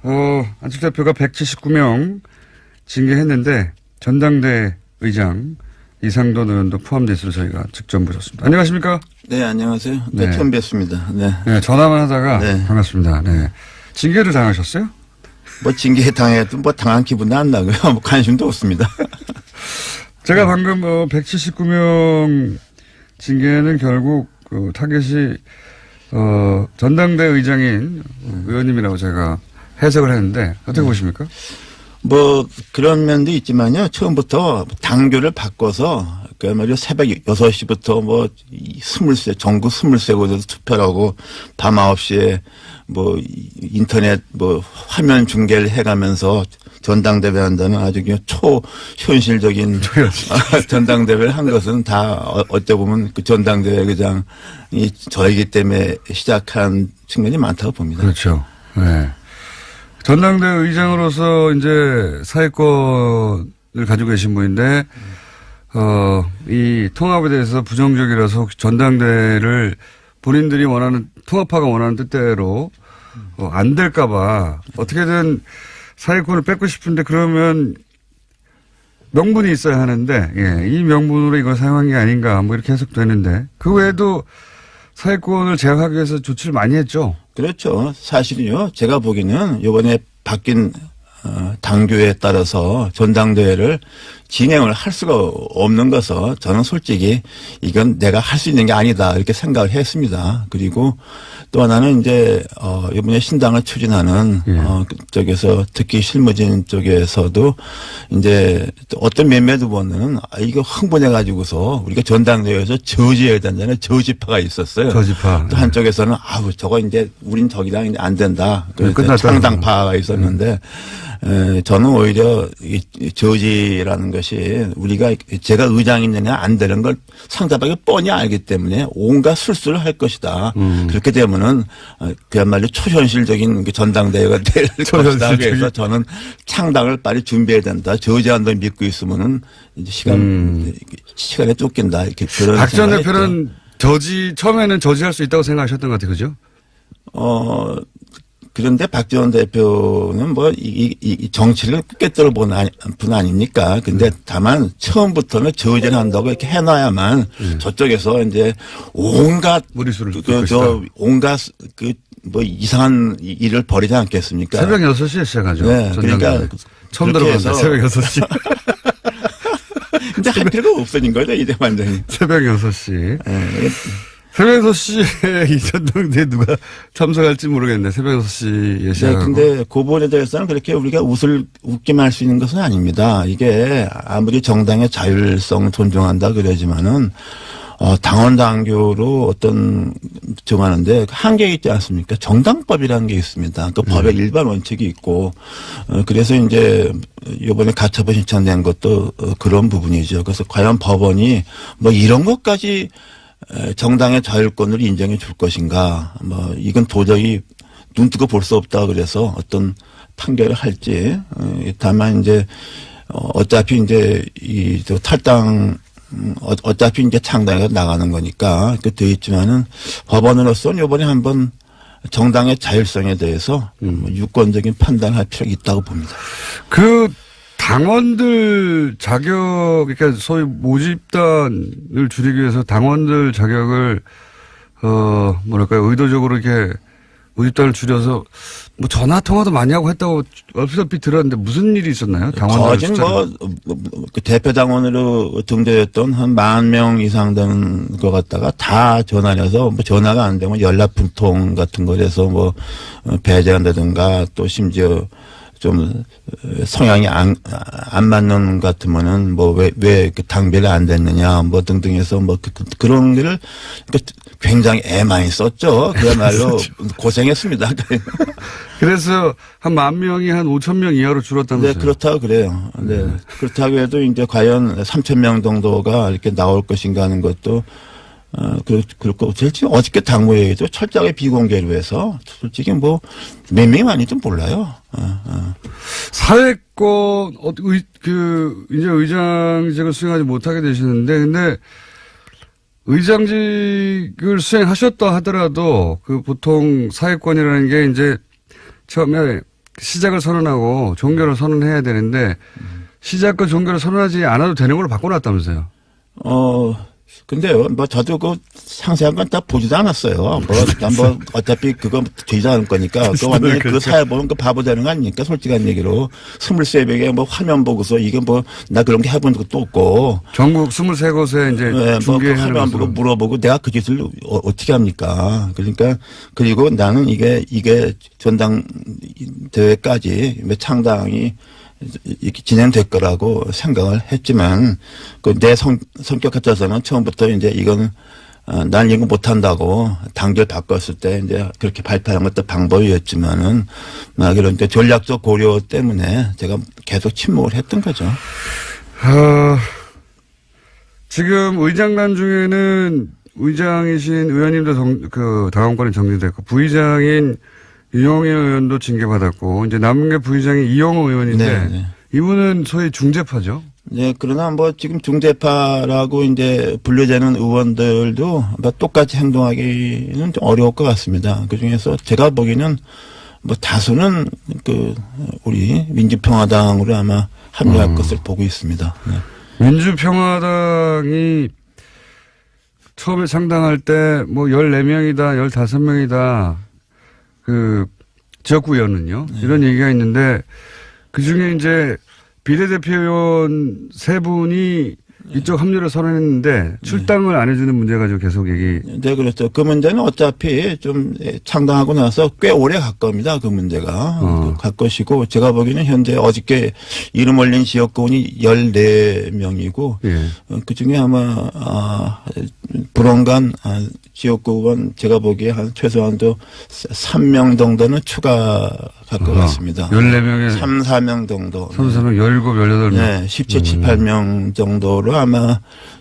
안철수 대표가 179명 징계했는데 전당대 의장 이상돈 의원도 포함돼 있어서 저희가 직접 모셨습니다. 안녕하십니까? 네, 안녕하세요. 네, 처음 뵙습니다. 네. 네, 전화만 하다가 반갑습니다. 네. 징계를 당하셨어요? 뭐 징계 당해도 뭐 당한 기분도 안 나고요. 뭐 관심도 없습니다. 제가 방금 179명 징계는 결국 그 타겟이 전당대 의장인 의원님이라고 제가 해석을 했는데 어떻게 보십니까? 뭐 그런 면도 있지만요. 처음부터 당교를 바꿔서 그야말로 새벽 6시부터 뭐 전국 23곳에서 투표를 하고 밤 9시에 뭐 인터넷 뭐 화면 중계를 해가면서 전당대회 한다는 아주 그냥 초현실적인 전당대회를 한 것은 다 어떻게 보면 그 전당대회 의장이 저이기 때문에 시작한 측면이 많다고 봅니다. 그렇죠. 네. 전당대 의장으로서 이제 사회권을 가지고 계신 분인데, 이 통합에 대해서 부정적이라서 혹시 전당대를 본인들이 원하는, 통합파가 원하는 뜻대로 안 될까봐 어떻게든 사회권을 뺏고 싶은데 그러면 명분이 있어야 하는데, 예, 이 명분으로 이걸 사용한 게 아닌가 뭐 이렇게 해석되는데 그 외에도 사회권을 제약하기 위해서 조치를 많이 했죠. 그렇죠. 사실은요. 제가 보기에는 이번에 바뀐 당규에 따라서 전당대회를 진행을 할 수가 없는 것은 저는 솔직히 이건 내가 할 수 있는 게 아니다 이렇게 생각을 했습니다. 그리고 또 하나는 이제 이번에 신당을 추진하는 쪽에서 특히 실무진 쪽에서도 이제 어떤 몇몇 후보는 이거 흥분해 가지고서 우리가 전당대회에서 저지해야 된다는 저지파가 있었어요. 저지파. 또 한쪽에서는 아우 저거 이제 우린 저기랑 이제 안 된다. 창당파가 있었는데 저는 오히려 이 저지라는 것이 우리가 제가 의장이느냐 안 되는 걸 상대방이 뻔히 알기 때문에 온갖 술수를 할 것이다. 그렇게 되면은 그야말로 초현실적인 전당대회가 될 것이다. 그래서 저는 창당을 빨리 준비해야 된다. 저지한다 믿고 있으면은 이제 시간에 쫓긴다. 이렇게 그런. 박 전 대표는 처음에는 저지할 수 있다고 생각하셨던 것 같아요. 그죠? 그런데 박 전 대표는 뭐 이 정치를 꿰뚫어 본 분 아닙니까? 근데 다만 처음부터는 저지를 한다고 이렇게 해놔야만 저쪽에서 이제 온갖 무리수를 온갖 뭐 이상한 일을 벌이지 않겠습니까? 새벽 6시에 시작하죠. 네, 그러니까 처음 들어봤는데 새벽 6시. 근데 할 필요가 없어진 거죠 이제 완전히. 새벽 6시. 네. 새벽 6시에 이 전당대회 누가 참석할지 모르겠네. 새벽 6시에 시작하고. 네, 근데 그 부분에 대해서는 그렇게 우리가 웃기만 할 수 있는 것은 아닙니다. 이게 아무리 정당의 자율성 존중한다 그러지만은 당원 당규로 정하는데 한계가 있지 않습니까? 정당법이라는 게 있습니다. 또 법의 일반 원칙이 있고 그래서 이제 이번에 가처분 신청된 것도 그런 부분이죠. 그래서 과연 법원이 뭐 이런 것까지 정당의 자율권을 인정해 줄 것인가. 뭐 이건 도저히 눈뜨고 볼 수 없다 그래서 어떤 판결을 할지. 다만 이제 어차피 이제 탈당 어차피 이제 창당해서 나가는 거니까 그 되어 있지만은 법원으로서는 이번에 한번 정당의 자율성에 대해서 유권적인 판단을 할 필요가 있다고 봅니다. 그 당원들 자격, 그러니까 소위 모집단을 줄이기 위해서 당원들 자격을, 뭐랄까요, 의도적으로 이렇게 모집단을 줄여서 뭐 전화 통화도 많이 하고 했다고 얼핏 들었는데 무슨 일이 있었나요? 당원들 그 대표 당원으로 등재됐던 한 10,000명 이상 되는 것 같다가 다 전화를 해서 뭐 전화가 안 되면 연락불통 같은 거에서 뭐 배제한다든가 또 심지어 좀 성향이 안 맞는 것 같으면은 뭐 왜 당비가 안 됐느냐 뭐 등등해서 뭐 그런 일을 굉장히 애 많이 썼죠. 그야말로 고생했습니다. 그래서 한 10,000명이 한 5,000명 이하로 줄었다면서요? 네, 그렇다고 그래요. 네. 그렇다고 해도 이제 과연 3,000명 정도가 이렇게 나올 것인가 하는 것도 그렇고, 지금 어저께 당무회의도 철저하게 비공개로 해서 솔직히 뭐 몇 명이 많은지 몰라요. 사회권, 이제 의장직을 수행하지 못하게 되시는데, 근데 의장직을 수행하셨다 하더라도 그 보통 사회권이라는 게 이제 처음에 시작을 선언하고 종결을 선언해야 되는데 시작과 종결을 선언하지 않아도 되는 걸로 바꿔놨다면서요. 근데요, 뭐 저도 그 상세한 건 다 보지도 않았어요. 뭐 어차피 그거 되지 않을 거니까. 그 완전히 그 사회 보면 그 바보 되는 거 아닙니까? 솔직한 얘기로. 23백에 뭐 화면 보고서 이게 뭐 나 그런 게 해본 적도 없고. 전국 23곳에 이제 네, 중계하는 뭐 화면 보고 물어보고 내가 그 짓을 어떻게 합니까? 그러니까 그리고 나는 이게 전당대회까지 창당이 이렇게 진행될 거라고 생각을 했지만 그 내 성격 같아서는 처음부터 이제 이건 난 이거 못한다고 당결 바꿨을 때 이제 그렇게 발표한 것도 방법이었지만은 막 이런 전략적 고려 때문에 제가 계속 침묵을 했던 거죠. 지금 의장단 중에는 의장이신 의원님도 그 당원권이 정지됐고 부의장인 유영애 의원도 징계받았고 이제 남은 게 부의장이 이영호 의원인데 네. 이분은 소위 중재파죠. 네, 그러나 뭐 지금 중재파라고 이제 분류되는 의원들도 뭐 똑같이 행동하기는 좀 어려울 것 같습니다. 그 중에서 제가 보기에는 뭐 다수는 그 우리 민주평화당으로 아마 합류할 것을 보고 있습니다. 네. 민주평화당이 처음에 창당할 때 뭐 14명이다, 15명이다. 그 지역구 의원은요. 네. 이런 얘기가 있는데 그중에 이제 비례대표의원 3분이 이쪽 합류를 선언했는데 출당을 안 해주는 문제 가지고 계속 얘기. 네, 그렇죠. 그 문제는 어차피 좀 창당하고 나서 꽤 오래 갈 겁니다. 그 문제가. 갈 것이고 제가 보기에는 현재 어저께 이름 올린 지역구원이 14명이고 예. 그 중에 아마 불원간 지역구원 제가 보기에 한 최소한도 3명 정도는 추가할 것 같습니다. 14명에 3, 4명 정도. 3, 4명, 17, 18명. 네, 17, 18명 정도로 아마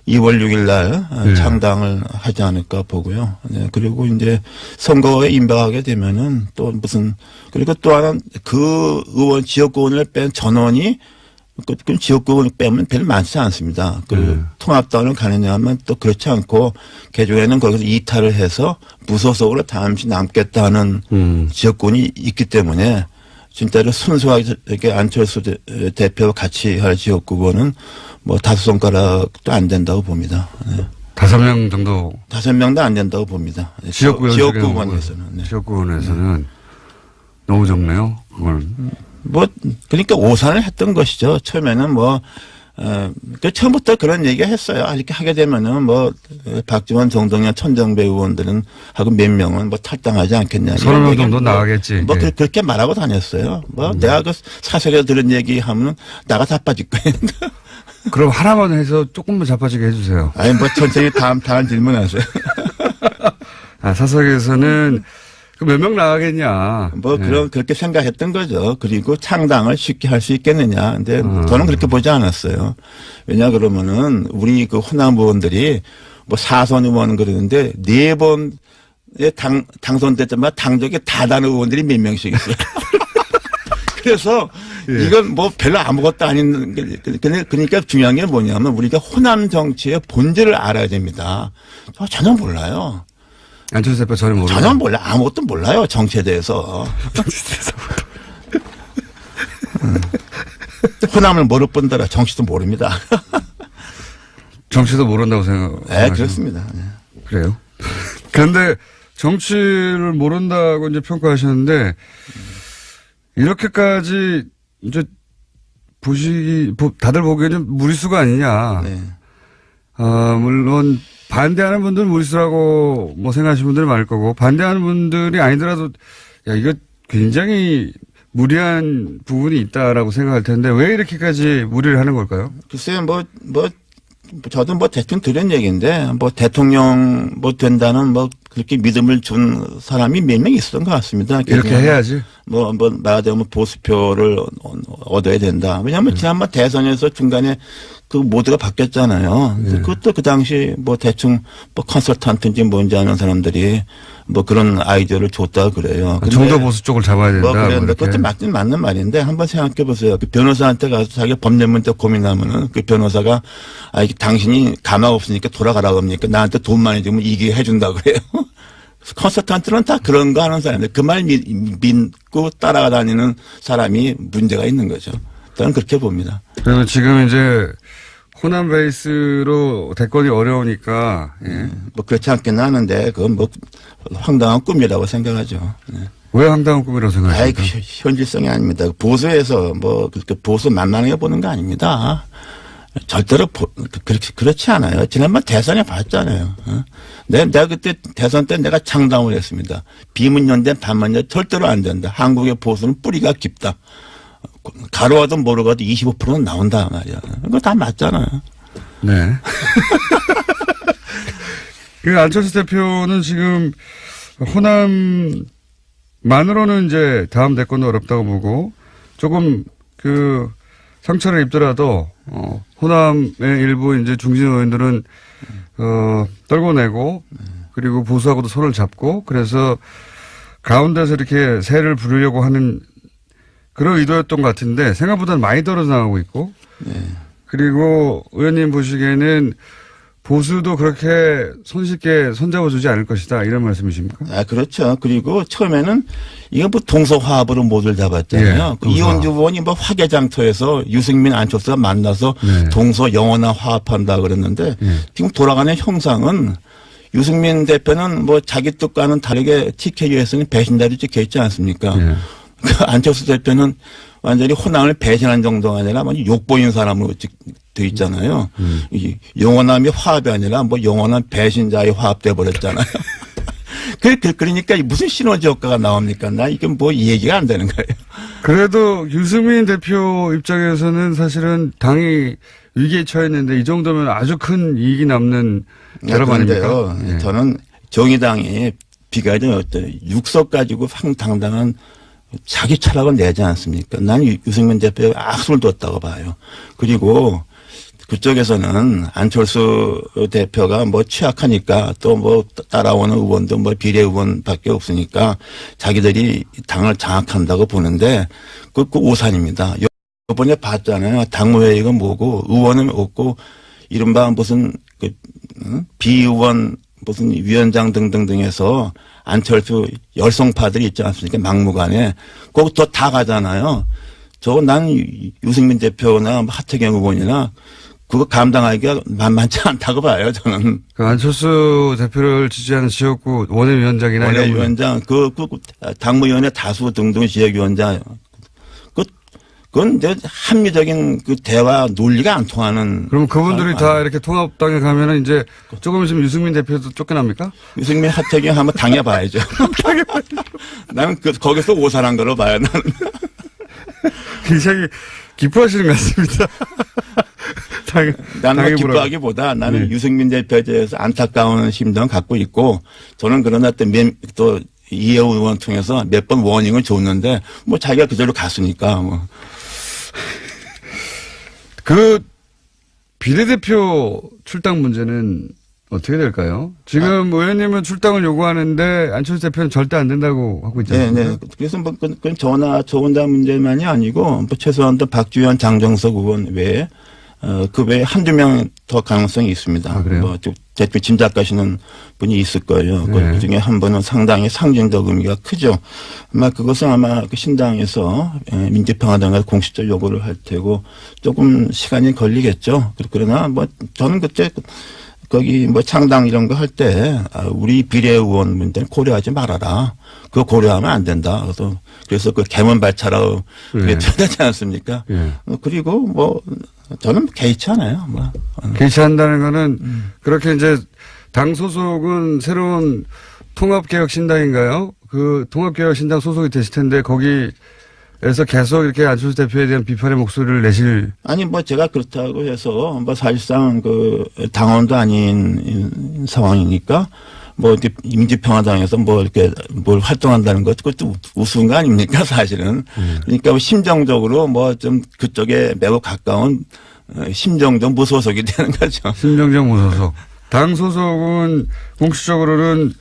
2월 6일 날 네. 창당을 하지 않을까 보고요. 네, 그리고 이제 선거에 임박하게 되면은 또 무슨 그리고 또 하나 그 의원 지역구원을 뺀 전원이 그 지역구를 빼면 별로 많지 않습니다. 그 통합당을 가느냐 하면 또 그렇지 않고 개종에는 거기서 이탈을 해서 무소속으로 잠시 남겠다는 지역구이 있기 때문에 진짜로 순수하게 이렇게 안철수 대표와 같이 할 지역구는 뭐 5손가락도 안 된다고 봅니다. 네. 5명 정도. 5명도 안 된다고 봅니다. 지역구원에서는. 네. 지역구원에서는 너무 적네요. 그건. 뭐 그러니까 오산을 했던 것이죠. 처음에는 뭐 처음부터 그런 얘기가 했어요. 이렇게 하게 되면은 뭐 박지원, 정동영, 천정배 의원들은 하고 몇 명은 뭐 탈당하지 않겠냐. 30명 정도 나가겠지. 뭐 예. 그렇게 말하고 다녔어요. 뭐 내가 그 사설에 들은 얘기하면 나가 자빠질 거예요. 그럼 하나만 해서 조금만 자빠지게 해주세요. 아니 뭐 천천히 다음 질문하세요. 사석에서는 그 몇 명 나가겠냐. 뭐 그렇게 생각했던 거죠. 그리고 창당을 쉽게 할 수 있겠느냐. 근데 저는 그렇게 보지 않았어요. 왜냐 그러면은 우리 그 호남 의원들이 뭐 4선 의원 그러는데 4번에 당선됐지만 당적에 다 다른 의원들이 몇 명씩 있어요. 그래서 이건 뭐 별로 아무것도 아닌 그러니까 중요한 게 뭐냐면 우리가 호남 정치의 본질을 알아야 됩니다. 저 전혀 몰라요. 안철수 대표 전혀 모르고. 전혀 몰라. 아무것도 몰라요. 정치에 대해서. 호남을 모를 뿐더러 정치도 모릅니다. 정치도 모른다고 생각. 네, 그렇습니다. 네. 그래요. 그런데 정치를 모른다고 이제 평가하셨는데 이렇게까지 이제 다들 보기에는 무리수가 아니냐. 네. 물론 반대하는 분들은 무리수라고 뭐 생각하시는 분들이 많을 거고 반대하는 분들이 아니더라도 야 이거 굉장히 무리한 부분이 있다라고 생각할 텐데 왜 이렇게까지 무리를 하는 걸까요? 글쎄요, 저도 뭐 대충 들은 얘기인데 뭐 대통령 뭐 된다는 뭐 그렇게 믿음을 준 사람이 몇 명 있었던 것 같습니다. 이렇게 해야지. 뭐 말하자면 보수표를 얻어야 된다. 왜냐하면 지난번 대선에서 중간에 그 모두가 바뀌었잖아요. 그것도 그 당시 뭐 대충 뭐 컨설턴트인지 뭔지 아는 사람들이 뭐 그런 아이디어를 줬다 그래요. 중도 보수 쪽을 잡아야 된다. 뭐 그런데 그것도 맞는 말인데 한번 생각해 보세요. 그 변호사한테 가서 자기가 법률 문제 고민하면은 그 변호사가 이게 당신이 가망 없으니까 돌아가라고 합니까? 나한테 돈 많이 주면 이게 해준다 그래요. 컨설턴트는 다 그런 거 하는 사람인데 그 말 믿고 따라다니는 사람이 문제가 있는 거죠. 저는 그렇게 봅니다. 그리고 지금 이제 호남 베이스로 대권이 어려우니까 예. 뭐 그렇지 않겠나 하는데 그건 뭐 황당한 꿈이라고 생각하죠. 네. 왜 황당한 꿈이라고 생각하십니까? 현실성이 아닙니다. 보수에서 뭐 그렇게 보수 만만하게 보는 거 아닙니다. 절대로 그렇지 않아요. 지난번 대선에 봤잖아요. 내가 그때 대선 때 내가 창당을 했습니다. 비문연대 반문연 절대로 안 된다. 한국의 보수는 뿌리가 깊다. 가로가도 모르가도 25%는 나온다 말이야. 그거 다 맞잖아요. 네. 그 안철수 대표는 지금 호남만으로는 이제 다음 대권도 어렵다고 보고 조금 그 상처를 입더라도 호남의 일부 이제 중진 의원들은 떨궈내고 그리고 보수하고도 손을 잡고 그래서 가운데서 이렇게 세를 부르려고 하는 그런 의도였던 것 같은데 생각보다는 많이 떨어져 나가고 있고 그리고 의원님 보시기에는 보수도 그렇게 손쉽게 손잡아주지 않을 것이다 이런 말씀이십니까? 아 그렇죠. 그리고 처음에는 이거 뭐 동서화합으로 모두를 잡았잖아요. 예, 그 이원주 의원이 뭐 화개장터에서 유승민 안철수가 만나서 네. 동서 영원한 화합한다 그랬는데 지금 돌아가는 형상은 유승민 대표는 뭐 자기 뜻과는 다르게 TK에서는 배신자로 찍혀 있지 않습니까? 그 안철수 대표는 완전히 호남을 배신한 정도가 아니라 욕보인 사람으로 돼 있잖아요. 이 영원함이 화합이 아니라 뭐 영원한 배신자의 화합돼 버렸잖아요. 그러니까 무슨 시너지 효과가 나옵니까? 나 이게 뭐 얘기가 안 되는 거예요. 그래도 유승민 대표 입장에서는 사실은 당이 위기에 처했는데 이 정도면 아주 큰 이익이 남는 결합 아닙니까? 예. 저는 정의당이 비가진 어떤 육석 가지고 황당당한 자기 철학을 내지 않습니까? 나는 유승민 대표에 악수를 뒀다고 봐요. 그리고 그쪽에서는 안철수 대표가 뭐 취약하니까 또 뭐 따라오는 의원도 뭐 비례 의원밖에 없으니까 자기들이 당을 장악한다고 보는데 그 오산입니다. 이번에 봤잖아요. 당무회의가 뭐고 의원은 없고 이른바 무슨 비의원 무슨 위원장 등등등해서 안철수 열성파들이 있지 않습니까? 막무가내. 거기서 다 가잖아요. 난 유승민 대표나 하태경 의원이나 그거 감당하기가 만만치 않다고 봐요, 저는. 그 안철수 대표를 지지하는 지역구 원외위원장이나 원외위원장, 당무위원회 다수 등등 지역위원장. 그건 이제 합리적인 그 대화 논리가 안 통하는. 그럼 그분들이 다 이렇게 통합당에 가면은 이제 조금 있으면 유승민 대표도 쫓겨납니까? 유승민 하태경 한번 당해봐야죠. 나는 거기서 오산한 거로 봐요, 나는. 굉장히 기뻐하시는 것 같습니다. 나는 기뻐하기보다 나는 유승민 대표에 대해서 안타까운 심정을 갖고 있고 저는 그러나 또 이혜우 의원 통해서 몇 번 워닝을 줬는데 뭐 자기가 그대로 갔으니까 뭐. 그 비례대표 출당 문제는 어떻게 될까요? 지금 의원님은 출당을 요구하는데 안철수 대표는 절대 안 된다고 하고 있잖아요. 네. 그래서 뭐 그건 저나 저 혼자 문제만이 아니고 뭐 최소한도 박주현, 장정석 의원 외에 그 외에 한두 명 더 가능성이 있습니다. 아, 그래요? 뭐 대충 짐작하시는 분이 있을 거예요. 네. 그 중에 한 분은 상당히 상징적 의미가 크죠. 아마 그것은 아마 그 신당에서 민주평화당과 공식적 요구를 할 테고 조금 시간이 걸리겠죠. 그러나 뭐 저는 그때 거기 뭐 창당 이런 거 할 때 우리 비례 의원 문제는 고려하지 말아라. 그거 고려하면 안 된다. 그래서 그 개문발차라고 그랬지 않습니까? 그리고 뭐 저는 개의치 않아요. 뭐. 개의치 한다는 거는 그렇게 이제 당 소속은 새로운 통합개혁신당인가요? 그 통합개혁신당 소속이 되실 텐데 거기에서 계속 이렇게 안철수 대표에 대한 비판의 목소리를 내실. 아니 뭐 제가 그렇다고 해서 뭐 사실상 그 당원도 아닌 상황이니까 뭐 이렇게 민주평화당에서 뭐 이렇게 뭘 활동한다는 것 그것도 우스운 거 아닙니까 사실은. 그러니까 뭐 심정적으로 뭐 좀 그쪽에 매우 가까운 심정적 무소속이 되는 거죠. 심정적 무소속. 당 소속은 공식적으로는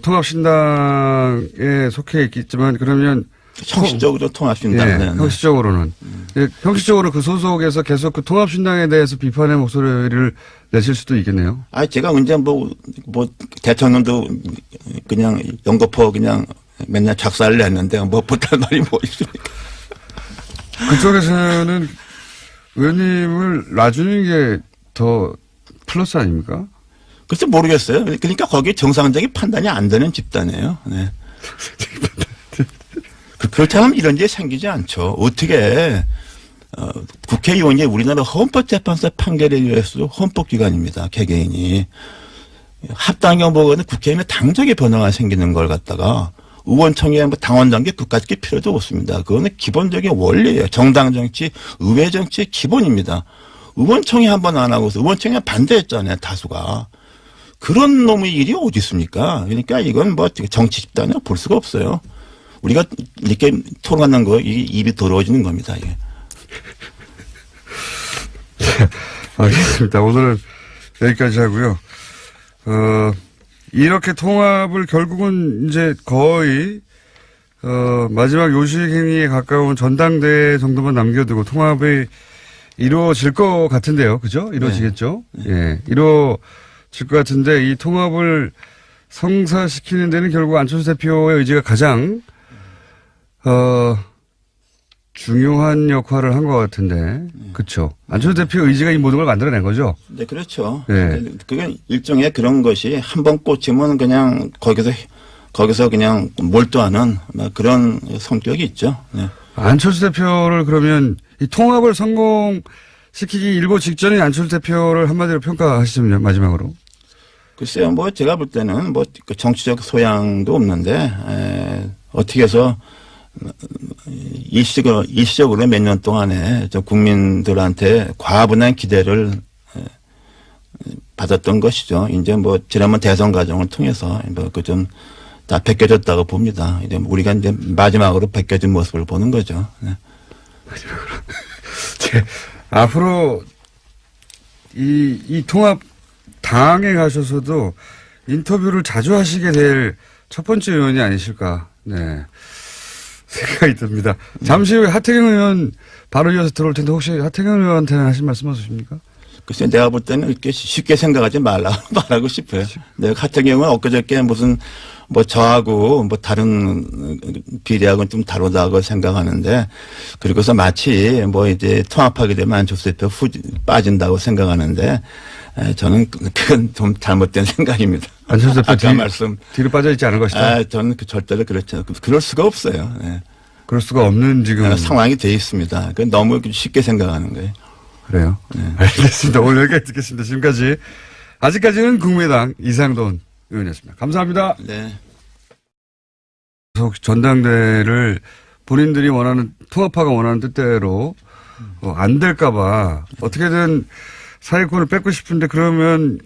통합신당에 속해 있겠지만 그러면 형식적으로 통합신당은. 예, 형식적으로는. 예, 형식적으로 그 소속에서 계속 그 통합신당에 대해서 비판의 목소리를 내실 수도 있겠네요. 아, 제가 언제 대통령도 그냥 연거푸 그냥 맨날 작사를 냈는데 못할 말이 뭐 있습니까? 그쪽에서는 의원님을 놔주는 게 더 플러스 아닙니까? 글쎄 모르겠어요. 그러니까 거기에 정상적인 판단이 안 되는 집단이에요. 네. 그렇다면 이런 일이 생기지 않죠. 어떻게 국회의원이 우리나라 헌법재판소 판결에 의해서 헌법기관입니다. 개개인이. 합당형 보고는 국회의원의 당적인 변화가 생기는 걸 갖다가 의원총회 당원 단계 그까짓 게 필요도 없습니다. 그거는 기본적인 원리예요. 정당 정치, 의회 정치의 기본입니다. 의원총회 한 번 안 하고서 의원총회 반대했잖아요. 다수가. 그런 놈의 일이 어디 있습니까? 그러니까 이건 정치 집단이라 볼 수가 없어요. 우리가 이렇게 토론하는 거 이게 입이 더러워지는 겁니다. 이게. 알겠습니다. 오늘은 여기까지 하고요. 이렇게 통합을 결국은 이제 거의 마지막 요식행위에 가까운 전당대회 정도만 남겨두고 통합이 이루어질 것 같은데요. 그죠? 이루어지겠죠? 네. 예. 이루어질 것 같은데 이 통합을 성사시키는 데는 결국 안철수 대표의 의지가 가장 중요한 역할을 한 것 같은데. 그렇죠. 안철수 대표의 의지가 이 모든 걸 만들어낸 거죠? 네, 그렇죠. 네. 그게 일종의 그런 것이 한 번 꽂히면 그냥 거기서 그냥 몰두하는 그런 성격이 있죠. 네. 안철수 대표를 그러면 이 통합을 성공시키기 일보 직전에 안철수 대표를 한마디로 평가하시면 마지막으로. 글쎄요, 제가 볼 때는 그 정치적 소양도 없는데, 어떻게 해서 일시적으로 몇 년 동안에 국민들한테 과분한 기대를 받았던 것이죠. 이제 지난번 대선 과정을 통해서 좀 다 벗겨졌다고 봅니다. 이제 우리가 이제 마지막으로 벗겨진 모습을 보는 거죠. 네. 마지막으로. 앞으로 이 통합 당에 가셔서도 인터뷰를 자주 하시게 될 첫 번째 의원이 아니실까. 네. 생각이 듭니다. 잠시 후에 하태경 의원 바로 이어서 들어올 텐데 혹시 하태경 의원한테는 하실 말씀 없으십니까? 글쎄 내가 볼 때는 이렇게 쉽게 생각하지 말라고 싶어요. 내가 하태경은 엊그저께 무슨 저하고 다른 비례하고는 좀 다르다고 생각하는데 그리고서 마치 이제 통합하게 되면 안철수 대표 빠진다고 생각하는데 저는 그건 좀 잘못된 생각입니다. 안철수 대표 뒤로 빠져있지 않을 것이다. 저는 절대로 그렇지 않고 그럴 수가 없어요. 네. 그럴 수가 없는 지금 상황이 돼 있습니다. 그건 너무 쉽게 생각하는 거예요. 그래요? 네. 알겠습니다. 오늘 여기까지 듣겠습니다. 지금까지 아직까지는 국민의당 이상돈 의원이었습니다. 감사합니다. 네. 전당대회를 본인들이 원하는 통합파가 원하는 뜻대로 안 될까봐 어떻게든 사회권을 뺏고 싶은데 그러면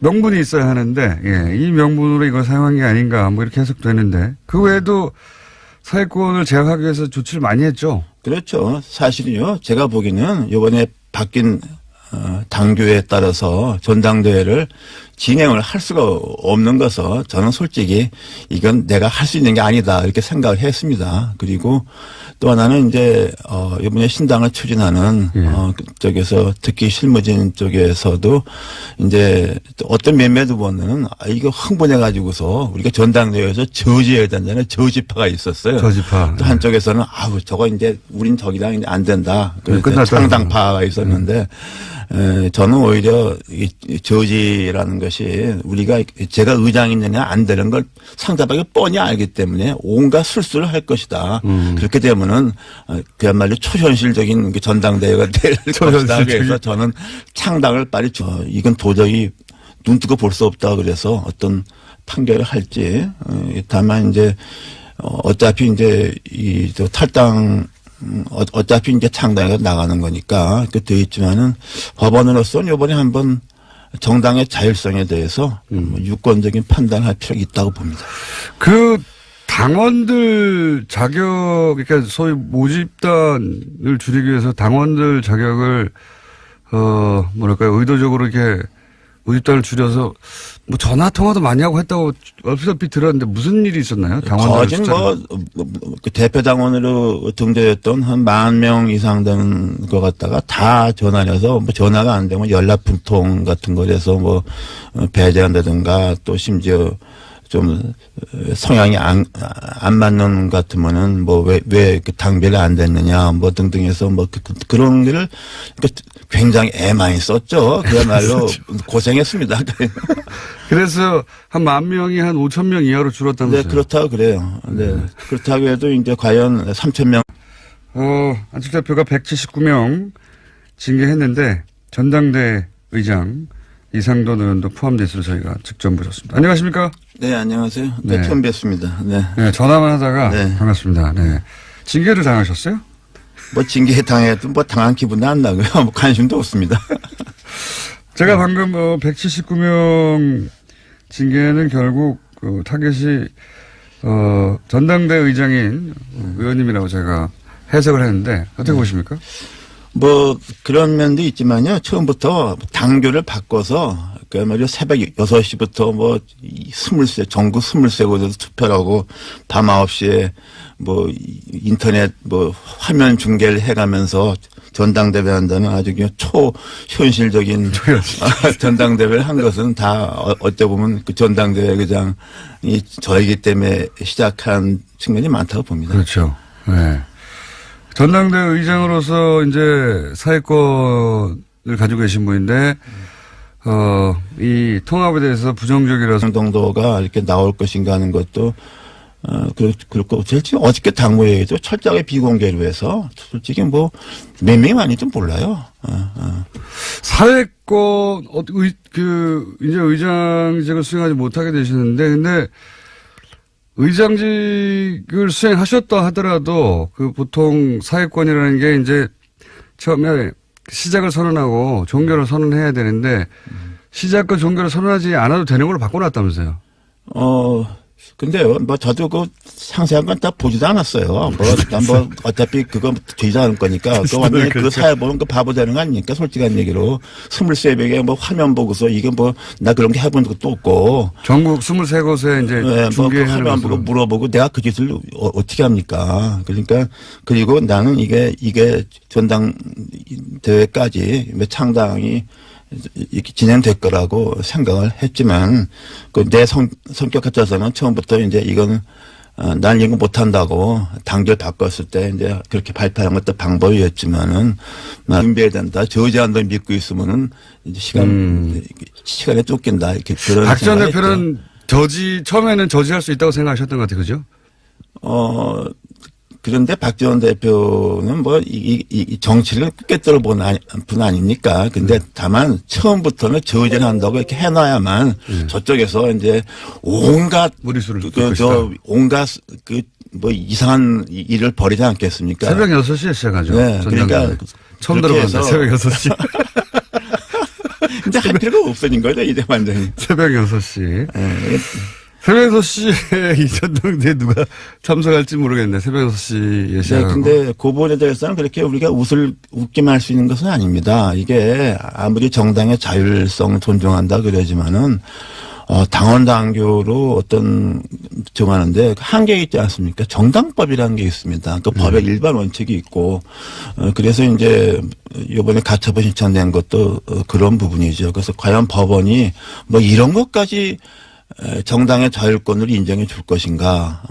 명분이 있어야 하는데 이 명분으로 이걸 사용한 게 아닌가 이렇게 해석되는데 그 외에도 사회권을 제약하기 위해서 조치를 많이 했죠. 그렇죠. 사실은요. 제가 보기에는 이번에 바뀐 당규에 따라서 전당대회를 진행을 할 수가 없는 것은 저는 솔직히 이건 내가 할 수 있는 게 아니다 이렇게 생각을 했습니다. 그리고 또 하나는 이제 이번에 신당을 추진하는 쪽에서 특히 실무진 쪽에서도 이제 어떤 몇몇 후보는 이거 흥분해 가지고서 우리가 전당대회에서 저지해야 된다는 저지파가 있었어요. 저지파. 또 한쪽에서는 저거 이제 우린 저기랑 이제 안 된다. 창당파가 있었는데 저는 오히려 이 저지라는 것이 제가 의장이느냐 안 되는 걸 상대방이 뻔히 알기 때문에 온갖 술수를 할 것이다. 그렇게 되면은 그야말로 초현실적인 전당대회가 될 것이다. 그래서 저는 창당을 빨리 이건 도저히 눈 뜨고 볼 수 없다. 그래서 어떤 판결을 할지 다만 이제 어차피 이제 탈당 어차피 이제 창당해서 나가는 거니까 그 되어 있지만은 법원으로서는 이번에 한번 정당의 자율성에 대해서 유권적인 판단을 할 필요가 있다고 봅니다. 그 당원들 자격 그러니까 소위 모집단을 줄이기 위해서 당원들 자격을 뭐랄까요 의도적으로 이렇게 모집단을 줄여서 뭐 전화 통화도 많이 하고 했다고 얼핏 들었는데 무슨 일이 있었나요? 당원들 거진 그 대표 당원으로 등재됐던 한 10,000명 이상 되는 것 같다가 다 전화를 해서 뭐 전화가 안 되면 연락분통 같은 거에서 뭐 배제한다든가 또 심지어 좀 성향이 안 맞는 것 같으면은 뭐 왜 당비를 안 됐느냐 뭐 등등해서 뭐 그런 거를 굉장히 애 많이 썼죠. 그야말로 고생했습니다. 그래서 한 10,000명이 한 5,000명 이하로 줄었다면서요? 네, 그렇다고 그래요. 네. 그렇다고 해도 이제 과연 3,000명. 안철수 대표가 179명 징계했는데 전당대 의장 이상돈 의원도 포함돼서 저희가 직접 모셨습니다. 안녕하십니까? 네, 안녕하세요. 네, 처음 뵙습니다. 네. 네, 전화만 하다가 네. 반갑습니다. 네. 징계를 당하셨어요? 뭐 징계 당해도 뭐 당한 기분도 안 나고요. 뭐 관심도 없습니다. 제가 방금 179명 징계는 결국 그 타겟이 전당대 의장인 의원님이라고 제가 해석을 했는데 어떻게 보십니까? 뭐 그런 면도 있지만요. 처음부터 당교를 바꿔서 그야말로 새벽 6시부터 뭐 20세 전국 20세곳에서 투표를 하고 밤 9시에 뭐 인터넷 뭐 화면 중계를 해가면서 전당대회 한다는 아주 그냥 초현실적인 전당대회를 한 것은 다 어찌 보면 그 전당대회 의장이 저이기 때문에 시작한 측면이 많다고 봅니다. 그렇죠. 네. 전당대 의장으로서 이제 사회권을 가지고 계신 분인데, 이 통합에 대해서 부정적이라서. 정도가 이렇게 나올 것인가 하는 것도, 그렇고, 제일 지금 어저께 당무회의도 철저하게 비공개로 해서, 솔직히 뭐, 몇 명이 많이 좀 몰라요. 사회권, 이제 의장직을 수행하지 못하게 되시는데, 근데, 의장직을 수행하셨다 하더라도 그 보통 사회권이라는 게 이제 처음에 시작을 선언하고 종결을 선언해야 되는데 시작과 종결을 선언하지 않아도 되는 걸로 바꿔놨다면서요. 근데요, 뭐 저도 그 상세한 건 다 보지도 않았어요. 뭐 어차피 그거 되지 않을 거니까. 그 완전히 그 사회 보면 그 바보 되는 거 아닙니까? 솔직한 얘기로. 23명에 뭐 화면 보고서 이게 뭐 나 그런 게 해본 적도 없고. 전국 23곳에 이제 네, 중계하는 뭐 화면 보고 물어보고 내가 그 짓을 어떻게 합니까? 그러니까 그리고 나는 이게 전당대회까지 창당이 이렇게 진행될 거라고 생각을 했지만 그 내 성격 같아서는 처음부터 이제 이건 난 이거 못한다고 당결 바꿨을 때 이제 그렇게 발표한 것도 방법이었지만은 준비해야 된다. 저지한다 믿고 있으면은 이제 시간에 쫓긴다. 이렇게 그런 박 전 대표는 처음에는 저지할 수 있다고 생각하셨던 것 같아요. 그죠? 그런데 박 전 대표는 뭐, 이 정치를 꿰뚫어 본 분 아닙니까? 근데 다만 처음부터는 저지를 한다고 이렇게 해놔야만 저쪽에서 이제 온갖, 무리수를 온갖 뭐 이상한 일을 벌이지 않겠습니까? 새벽 6시에 시작하죠. 네. 그러니까 처음 들어봤는데 새벽 6시. 이제 할 필요가 없어진 거죠, 이제 완전히. 새벽 6시. 네. 새벽 6시에 이 전당대회 누가 참석할지 모르겠네. 새벽 6시에 시작하고. 네, 근데 그 부분에 대해서는 그렇게 우리가 웃기만 할 수 있는 것은 아닙니다. 이게 아무리 정당의 자율성 존중한다 그러지만은 당원 당규로 정하는데 한계가 있지 않습니까? 정당법이라는 게 있습니다. 그 법에 일반 원칙이 있고 그래서 이제 이번에 가처분 신청된 것도 그런 부분이죠. 그래서 과연 법원이 뭐 이런 것까지 정당의 자율권을 인정해 줄 것인가.